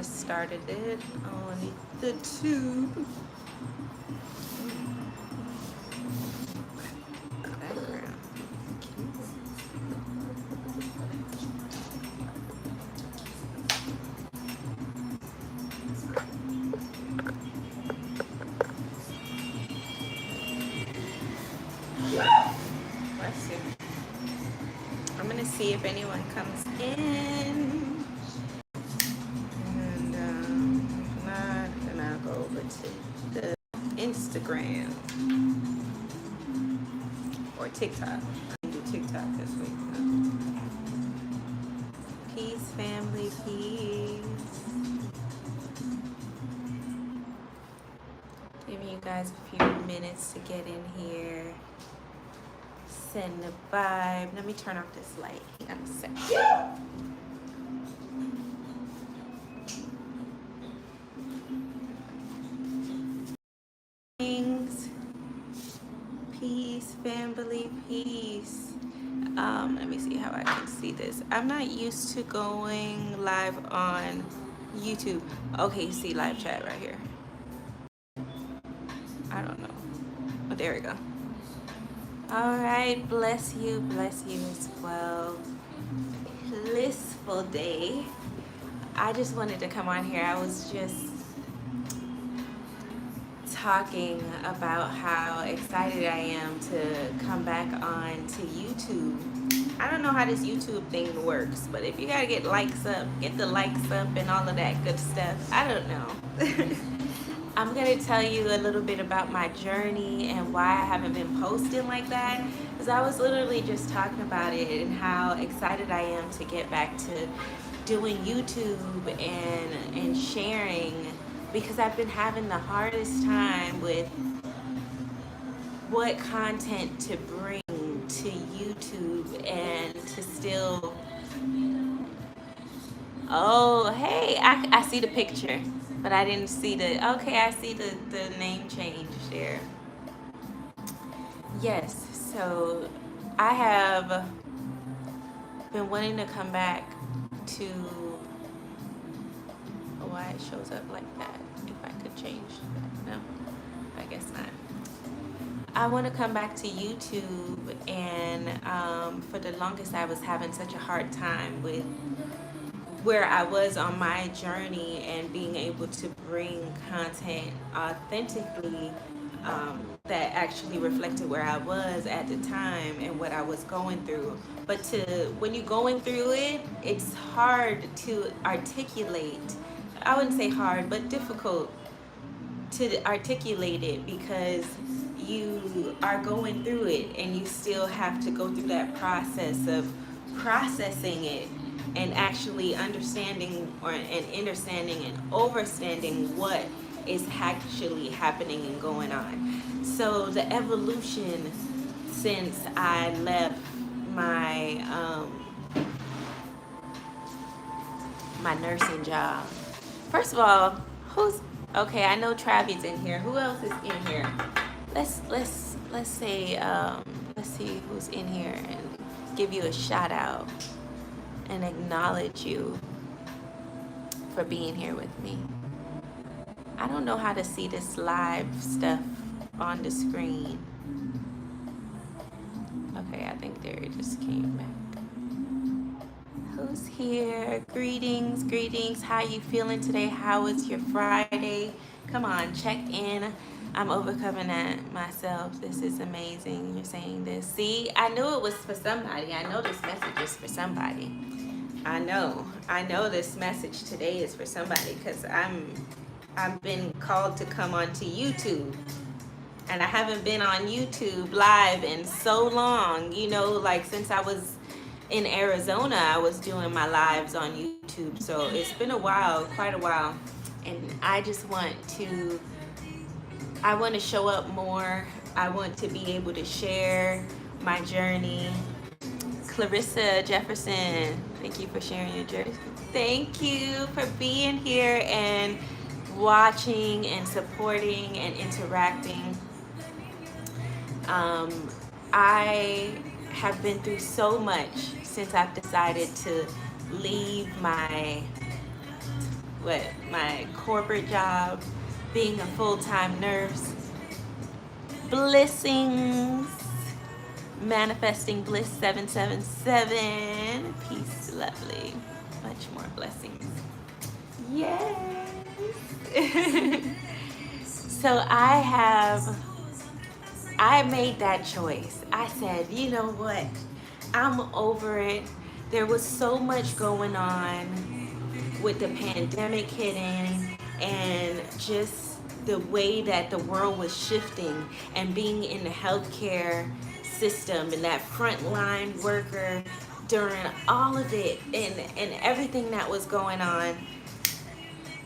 just started it on the tube. Background. Bless you. I'm gonna see if anyone comes in, and if not, then I'll go over to the Instagram or TikTok. I can do TikTok this week. Peace, family, peace. Giving you guys a few minutes to get in here. Send the vibe. Let me turn off this light. Hang on a second. Peace, family, peace. Let me see how I can see this. I'm not used to going live on YouTube. Okay, see live chat right here. I don't know. Oh, there we go. All right, bless you as well. Blissful day. I just wanted to come on here. I was just talking about how excited I am to come back on to YouTube. I don't know how this YouTube thing works, but if you gotta get likes up, get the likes up and all of that good stuff. I don't know. I'm gonna tell you a little bit about my journey and why I haven't been posting like that, because I was literally just talking about it and how excited I am to get back to doing YouTube and sharing, because I've been having the hardest time with what content to bring to YouTube and to still. Oh, hey, I see the picture, but I didn't see the, okay, I see the name change there. Yes, so I have been wanting to come back to, why it shows up like that, if I could change that. No, I guess not. I want to come back to YouTube, and for the longest I was having such a hard time with where I was on my journey and being able to bring content authentically that actually reflected where I was at the time and what I was going through. But when you're going through it, it's hard to articulate. I wouldn't say hard, but difficult to articulate it, because you are going through it and you still have to go through that process of processing it and actually understanding and understanding and overstanding what is actually happening and going on. So the evolution since I left my my nursing job. First of all, who's okay? I know Travi's in here. Who else is in here? Let's say let's see who's in here and give you a shout out and acknowledge you for being here with me. I don't know how to see this live stuff on the screen. Okay, I think there it just came back. Who's here? Greetings, greetings. How you feeling today? How was your Friday? Come on, check in. I'm overcoming that myself. This is amazing. You're saying this. See, I knew it was for somebody. I know this message is for somebody. I know this message today is for somebody, because I've been called to come onto YouTube, and I haven't been on YouTube live in so long. You know, like since I was in Arizona, I was doing my lives on YouTube. So it's been a while, quite a while, and I just want to show up more. I want to be able to share my journey. Clarissa Jefferson, thank you for sharing your journey. Thank you for being here and watching and supporting and interacting. I have been through so much since I've decided to leave my my corporate job, being a full-time nurse, blessings, manifesting bliss 777, peace, lovely, much more blessings. Yes. So I made that choice. I said, you know what? I'm over it. There was so much going on with the pandemic hitting and just the way that the world was shifting, and being in the healthcare system and that frontline worker during all of it, and everything that was going on.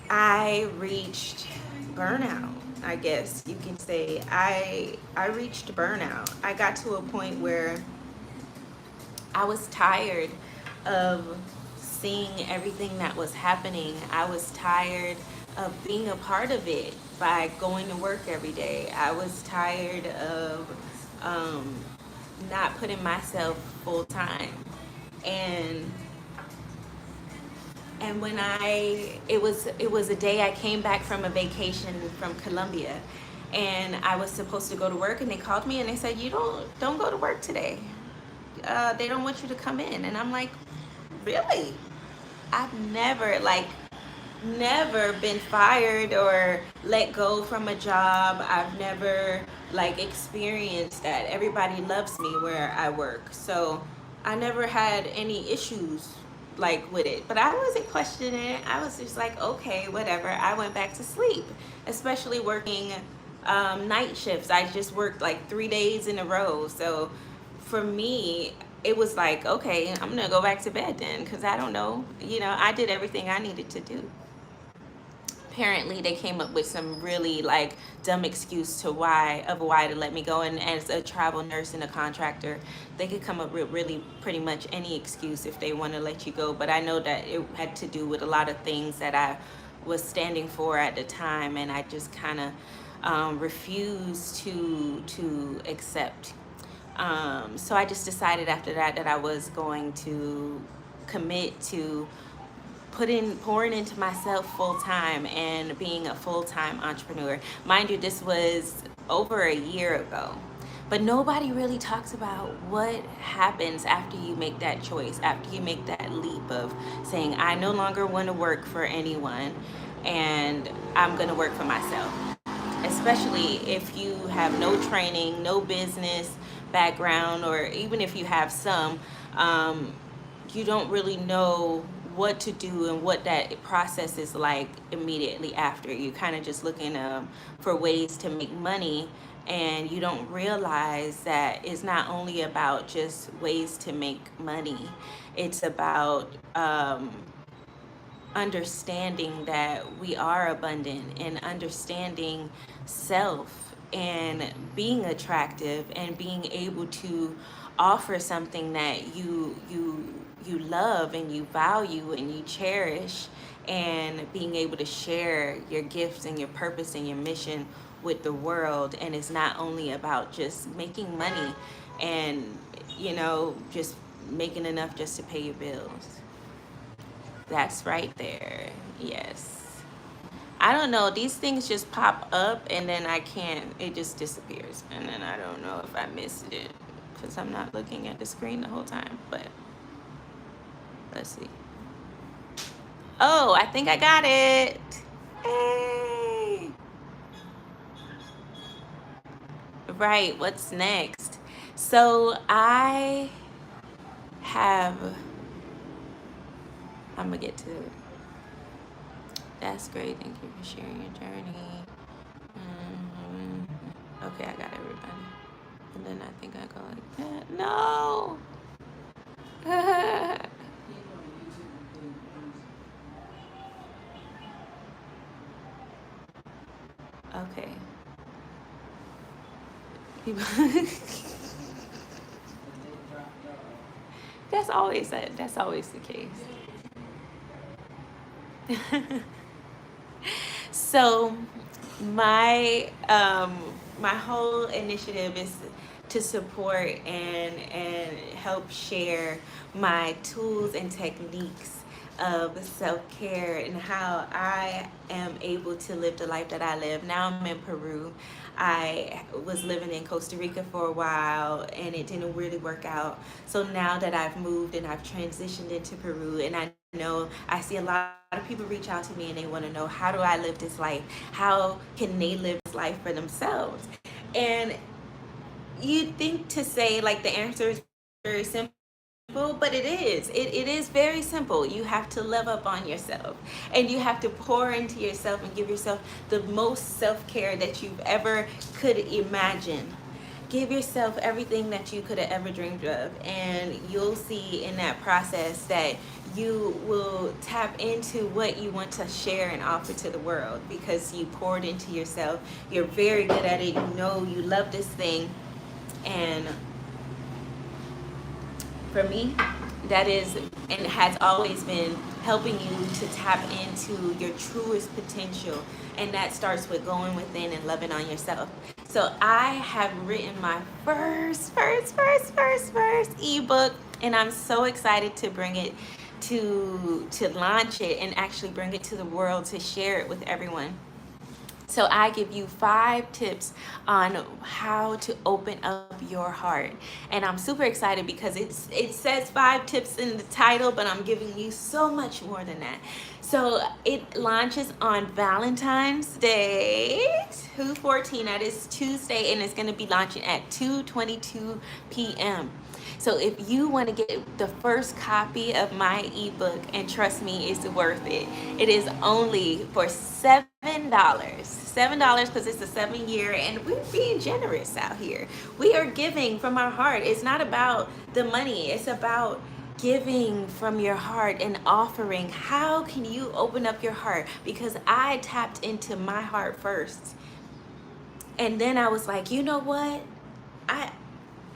I reached burnout, I guess you can say. I reached burnout. I got to a point where I was tired of seeing everything that was happening. I was tired of being a part of it by going to work every day. I was tired of um, not putting myself full time. And when it was a day I came back from a vacation from Colombia, and I was supposed to go to work, and they called me and they said, you don't go to work today. They don't want you to come in. And I'm like, really? I've never been fired or let go from a job. I've never experienced that. Everybody loves me where I work. So I never had any issues with it. But I wasn't questioning it. I was just like, okay, whatever. I went back to sleep, especially working night shifts. I just worked 3 days in a row. So for me, it was like, okay, I'm gonna go back to bed then, because I don't know, I did everything I needed to do. Apparently they came up with some really dumb excuse why to let me go. And as a travel nurse and a contractor, they could come up with really pretty much any excuse if they want to let you go. But I know that it had to do with a lot of things that I was standing for at the time, and I just kind of refused to accept. So I just decided after that I was going to commit to pouring into myself full time and being a full time entrepreneur. Mind you, this was over a year ago. But nobody really talks about what happens after you make that choice, after you make that leap of saying, I no longer want to work for anyone and I'm going to work for myself. Especially if you have no training, no business background, or even if you have some, you don't really know what to do and what that process is like immediately after. You're kind of just looking for ways to make money, and you don't realize that it's not only about just ways to make money. It's about understanding that we are abundant, and understanding self, and being attractive, and being able to offer something that you love and you value and you cherish, and being able to share your gifts and your purpose and your mission with the world. And it's not only about just making money and just making enough just to pay your bills. That's right there. Yes. I don't know. These things just pop up and then it just disappears. And then I don't know if I missed it because I'm not looking at the screen the whole time. But let's see. Oh, I think I got it. Hey. Right. What's next? So I'm going to get to it. That's great. Thank you for sharing your journey. Okay, I got everybody. And then I think I go like that. No. Okay. That's always the case. So my whole initiative is to support and help share my tools and techniques of self-care and how I am able to live the life that I live. Now I'm in Peru. I was living in Costa Rica for a while and it didn't really work out. So now that I've moved and I've transitioned into Peru, and I know I see a lot of people reach out to me and they want to know, how do I live this life? How can they live this life for themselves? And you think to say like the answer is very simple, but it is. It is very simple. You have to love up on yourself and you have to pour into yourself and give yourself the most self-care that you've ever could imagine. Give yourself everything that you could have ever dreamed of, and you'll see in that process that you will tap into what you want to share and offer to the world because you poured into yourself. You're very good at it. You know you love this thing. And for me, that is and has always been helping you to tap into your truest potential. And that starts with going within and loving on yourself. So I have written my first ebook, and I'm so excited to bring it to launch it and actually bring it to the world to share it with everyone. So I give you 5 tips on how to open up your heart. And I'm super excited because it says 5 tips in the title, but I'm giving you so much more than that. So it launches on Valentine's Day, 2/14. That is Tuesday, and it's going to be launching at 2:22 p.m. So if you want to get the first copy of my ebook, and trust me, it's worth it. It is only for $7. $7 because it's a 7-year, and we're being generous out here. We are giving from our heart. It's not about the money. It's about giving from your heart and offering. How can you open up your heart? Because I tapped into my heart first. And then I was like, you know what?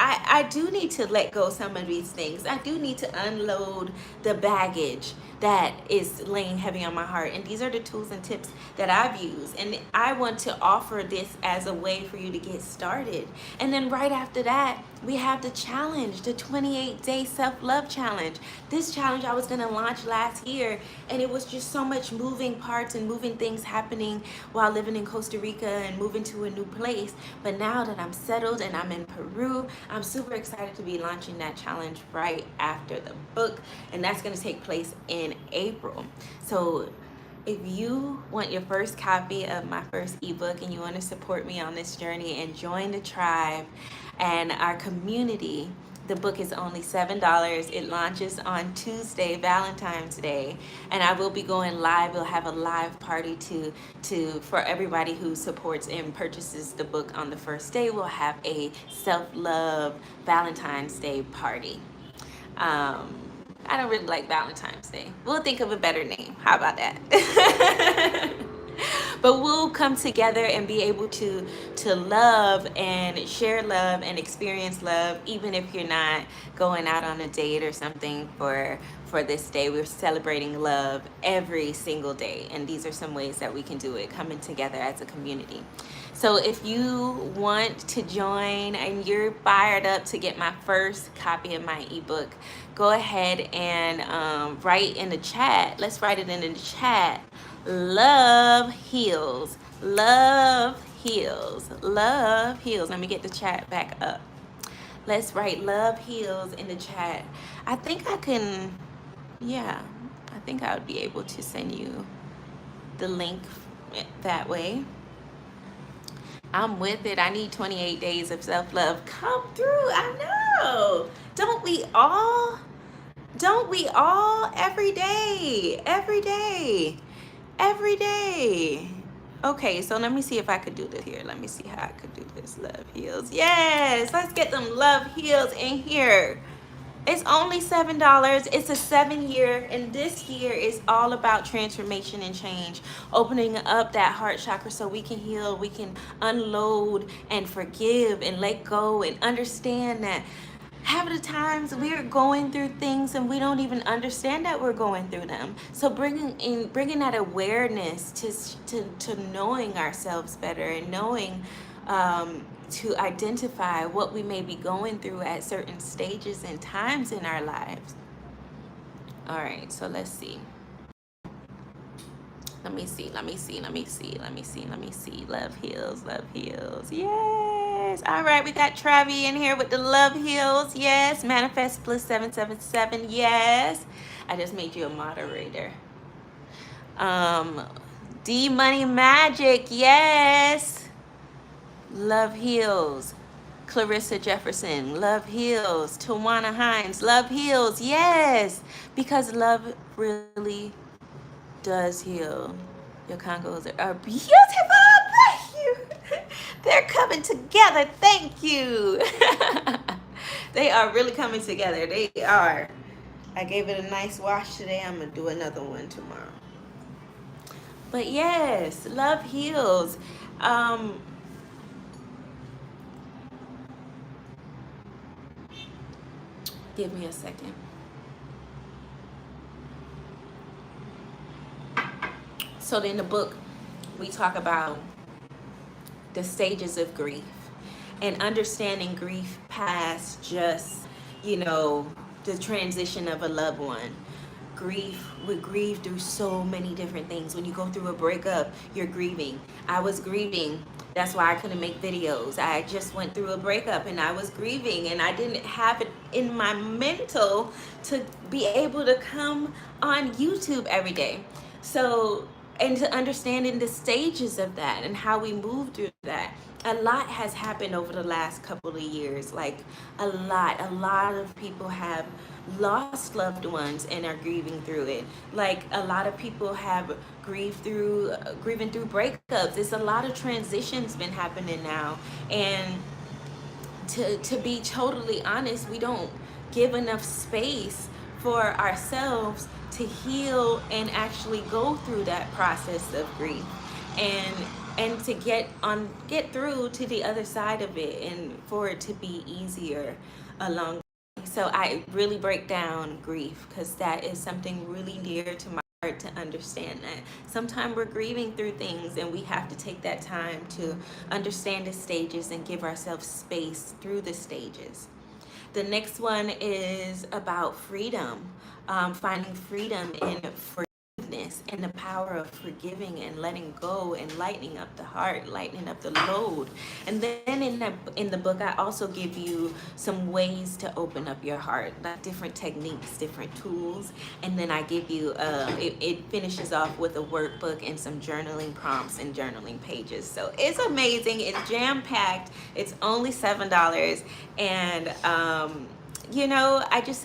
I do need to let go some of these things. I do need to unload the baggage that is laying heavy on my heart. And these are the tools and tips that I've used. And I want to offer this as a way for you to get started. And then right after that, we have the challenge, the 28-day self-love challenge. This challenge I was going to launch last year, and it was just so much moving parts and moving things happening while living in Costa Rica and moving to a new place. But now that I'm settled and I'm in Peru, I'm super excited to be launching that challenge right after the book, and that's going to take place in April. So if you want your first copy of my first ebook and you want to support me on this journey and join the tribe and our community, the book is only $7. It launches on Tuesday, Valentine's Day, and I will be going live. We'll have a live party for everybody who supports and purchases the book on the first day. We'll have a self-love Valentine's Day party. I don't really like Valentine's Day. We'll think of a better name. How about that? But we'll come together and be able to love and share love and experience love, even if you're not going out on a date or something for this day. We're celebrating love every single day, and these are some ways that we can do it, coming together as a community. So if you want to join and you're fired up to get my first copy of my ebook, go ahead and write in the chat. Let's write it in the chat. Love heals. Love heals. Love heals. Let me get the chat back up. Let's write love heals in the chat. I think I can, yeah, I think I would be able to send you the link that way. I'm with it. I need 28 days of self-love. Come through. I know. Don't we all? Don't we all? Every day. Every day. Every day. Okay, so let me see if I could do this here. Let me see how I could do this. Love heals. Yes, let's get them love heals in here. It's only $7. It's a 7-year, and this year is all about transformation and change, opening up that heart chakra so we can heal, we can unload and forgive and let go and understand that half of the times we're going through things and we don't even understand that we're going through them. So bringing that awareness to knowing ourselves better and knowing to identify what we may be going through at certain stages and times in our lives. All right, so let's see. Let me see. Love heals, love heals. Yes. All right, we got Travi in here with the love heals. Yes. Manifest plus 777. Yes. I just made you a moderator. Um, D Money Magic. Yes. Love heals. Clarissa Jefferson, love heals. Tawana Hines, love heals. Yes, because love really does heal. Your Congos are beautiful. Thank you. They're coming together. Thank you. They are really coming together. They are. I gave it a nice wash today. I'm going to do another one tomorrow. But yes, love heals. Give me a second. So in the book, we talk about the stages of grief and understanding grief past just, the transition of a loved one. We grieve through so many different things. When you go through a breakup, you're grieving. I was grieving. That's why I couldn't make videos. I just went through a breakup and I was grieving, and I didn't have it in my mental to be able to come on YouTube every day. So, and to understanding the stages of that and how we move through that. A lot has happened over the last couple of years. Like a lot of people have lost loved ones and are grieving through it. Like a lot of people have grieving through breakups. It's a lot of transitions been happening now, and to be totally honest, we don't give enough space for ourselves to heal and actually go through that process of grief, and to get through to the other side of it, and for it to be easier along. So I really break down grief because that is something really dear to my heart, to understand that sometimes we're grieving through things and we have to take that time to understand the stages and give ourselves space through the stages. The next one is about freedom, finding freedom in forgiveness and the power of forgiving and letting go and lightening up the heart, lightening up the load. And then in the book, I also give you some ways to open up your heart, like different techniques, different tools. And then I give you, it finishes off with a workbook and some journaling prompts and journaling pages. So it's amazing. It's jam-packed. It's only $7. And,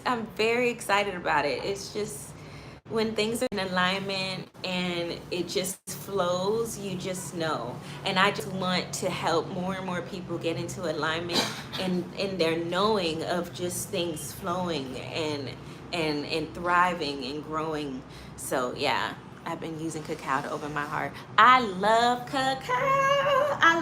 I'm very excited about it. It's just, when things are in alignment and it just flows, you just know. And I just want to help more and more people get into alignment and their knowing of just things flowing and thriving and growing. So yeah, I've been using cacao to open my heart. I love cacao. I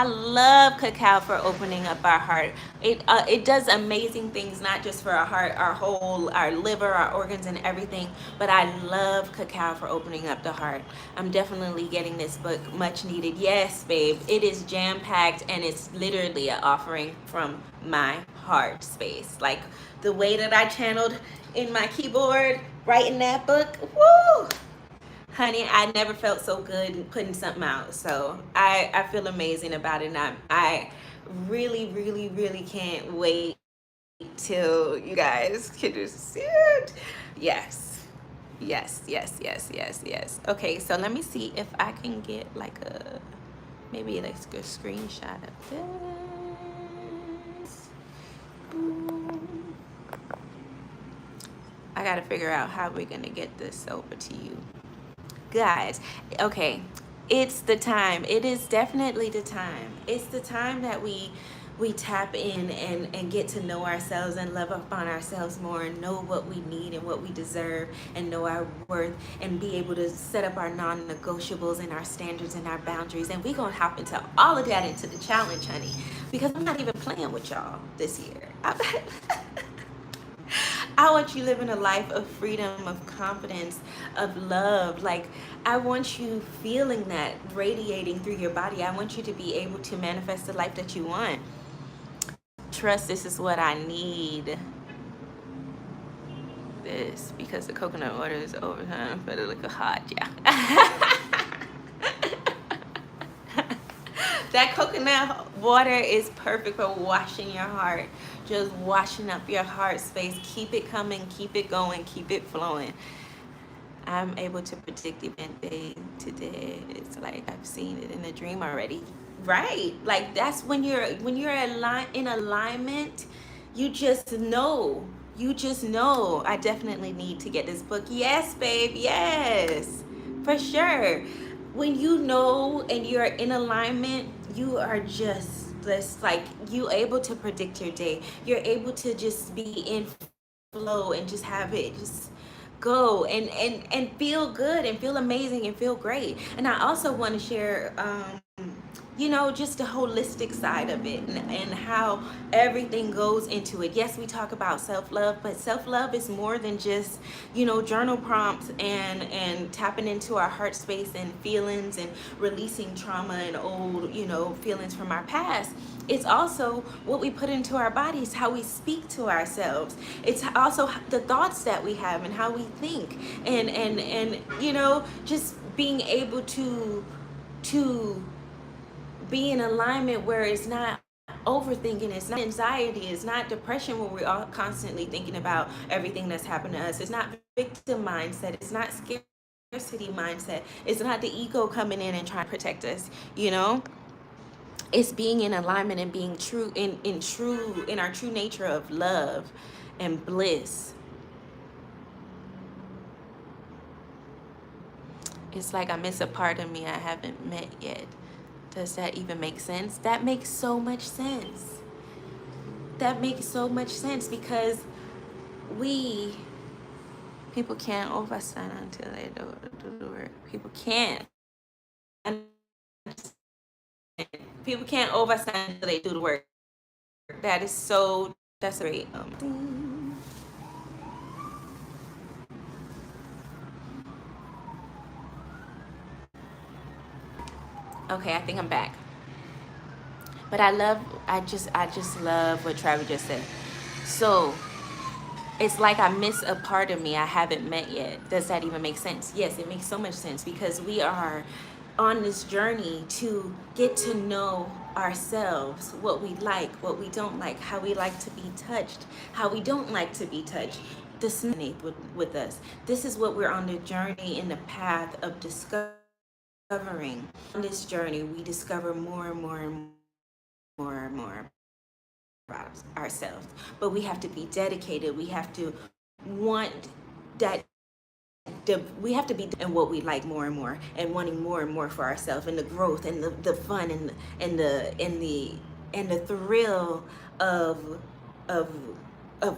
love cacao for opening up our heart. It does amazing things, not just for our heart, our liver, our organs, and everything. But I love cacao for opening up the heart. I'm definitely getting this book, much needed. Yes, babe, it is jam packed, and it's literally an offering from my heart space. Like the way that I channeled in my keyboard, writing that book. Woo! Honey, I never felt so good putting something out. So I feel amazing about it. And I really, really, really can't wait till you guys can just see it. Yes. Yes. Okay, so let me see if I can get maybe a screenshot of this. Boom. I gotta figure out how we're gonna get this over to you guys. Okay, it's the time. It is definitely the time. It's the time that we tap in and get to know ourselves and love up on ourselves more, and know what we need and what we deserve, and know our worth, and be able to set up our non-negotiables and our standards and our boundaries. And we're gonna hop into all of that into the challenge, honey, because I'm not even playing with y'all this year. I want you living a life of freedom, of confidence, of love. Like, I want you feeling that radiating through your body. I want you to be able to manifest the life that you want. Trust, this is what I need. this because the coconut water is overtime for the liquor hot. Yeah. That coconut water is perfect for washing your heart, just washing up your heart space. Keep it coming, keep it going, keep it flowing. I'm able to predict event day today. It's like I've seen it in a dream already. Right. Like that's when you're in alignment, you just know. You just know. I definitely need to get this book. Yes, babe. Yes. For sure. When you know and you're in alignment, you are just this like you able to predict your day. You're able to just be in flow and just have it just go and feel good and feel amazing and feel great. And I also want to share just the holistic side of it and how everything goes into it. Yes, we talk about self-love, but self-love is more than just journal prompts and tapping into our heart space and feelings and releasing trauma and old feelings from our past. It's also what we put into our bodies, how we speak to ourselves. It's also the thoughts that we have and how we think, and just being able to be in alignment where it's not overthinking, it's not anxiety, it's not depression when we're all constantly thinking about everything that's happened to us. It's not victim mindset, it's not scarcity mindset, it's not the ego coming in and trying to protect us. It's being in alignment and being true in our true nature of love and bliss. It's like I miss a part of me I haven't met yet. Does that even make sense? That makes so much sense. That makes so much sense because people can't overstand until they do the work. People can't overstand until they do the work. That's great. Okay, I think I'm back. But I just love what Travis just said. So it's like I miss a part of me I haven't met yet. Does that even make sense? Yes, it makes so much sense because we are on this journey to get to know ourselves, what we like, what we don't like, how we like to be touched, how we don't like to be touched. This with us. This is what we're on the journey in the path of discovering. On this journey, we discover more and more and more and more about ourselves. But we have to be dedicated. We have to want that. We have to be in what we like more and more, and wanting more and more for ourselves, and the growth, and the fun, and the thrill of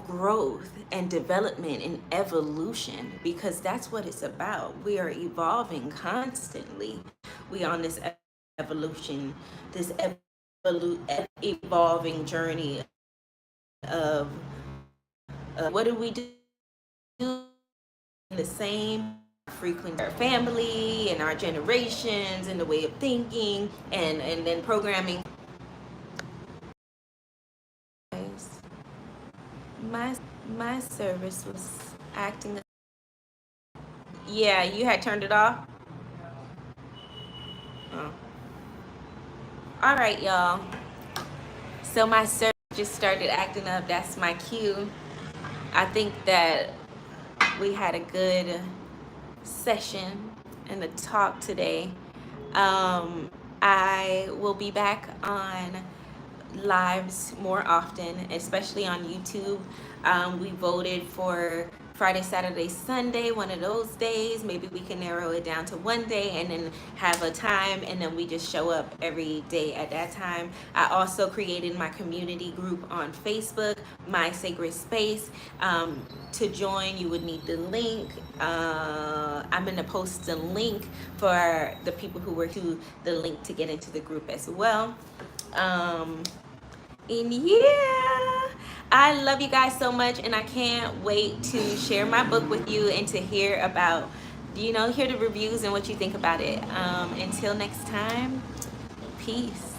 growth and development and evolution, because that's what it's about. We are evolving constantly. We on this evolution, this evolving journey of what do we do? The same frequency, our family and our generations and the way of thinking and then programming. My service was acting. Yeah, you had turned it off. Oh. All right, y'all. So my service just started acting up. That's my cue. I think that we had a good session and a talk today. I will be back on lives more often, especially on YouTube. We voted for Friday, Saturday, Sunday, one of those days. Maybe we can narrow it down to one day and then have a time, and then we just show up every day at that time. I also created my community group on Facebook, My Sacred Space. To join, you would need the link. I'm going to post the link for the people who were to the link to get into the group as well. And yeah, I love you guys so much, and I can't wait to share my book with you and to hear about, hear the reviews and what you think about it. Until next time, peace.